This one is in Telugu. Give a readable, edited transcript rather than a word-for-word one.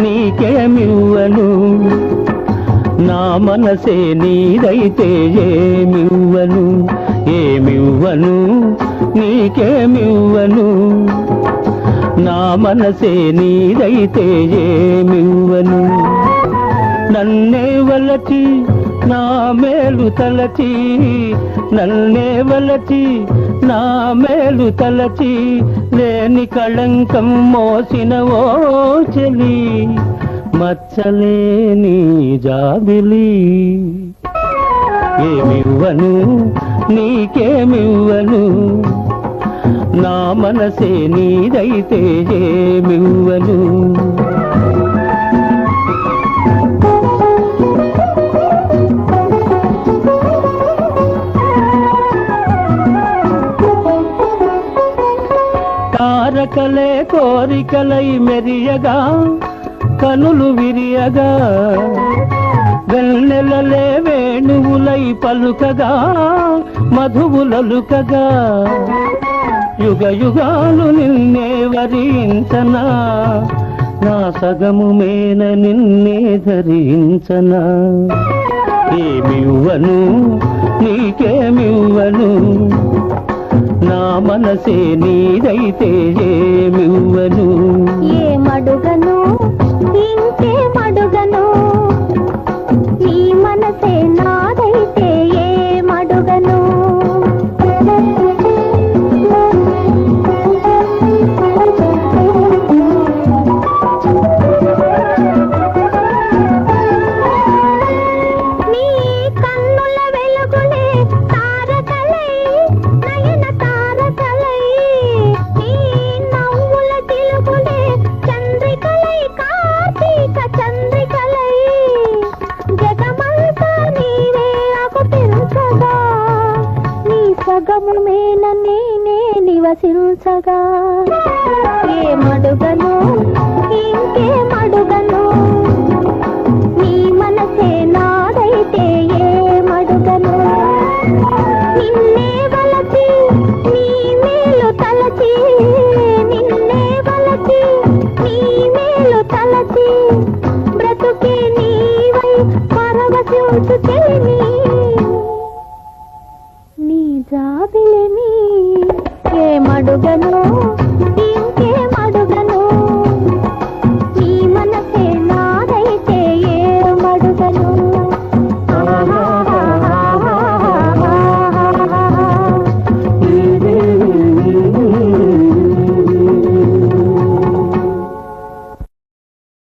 నీకేమివ్వను నా మనసే నీదైతే ఏమివ్వను ఏమివ్వను నీకేమివ్వను నా మనసే నీదైతే ఏమివ్వను నన్నే వలచి నా మేలు తలచి నన్నే వలచి నా మేలు తలచి లేని కళంకం మోసిన ఓ చెలి మచ్చలేని జాబిలి ఏమివ్వను నీకేమివ్వను నా మనసే నీదైతే ఏమివ్వను తారకలే కోరికలై మెరియగా కనులు విరియగా వెన్నెలలే వేణువులై పలుకగా మధువులలుకగా యుగ యుగాలు నిన్నే వరించనా నా సగము మేన నిన్నే ధరించనా ఏమివ్వను నీకేమివ్వను నా మనసే నీదైతే ఏమివ్వను ఏమడుగను ఇంకేమడుగను నీ మనసే నాదైతే ఏమడుగను నీ కన్నుల వెలుగులే తారకలై నయన తారకలై నీ నవ్వుల తిలుగులే చంద్రికలై కార్తీక చంద్రికలై జగమంతా నీవే అగుపించగా నీ సగము మేన నేనే నివసించగా ఏమడుగను ఇంకేమడుగను నీ మనసే నాదైతే ఏమడుగను నిన్నే వలచి నీ మేలు తలచి నిన్నే వలచి నీ మేలు తలచి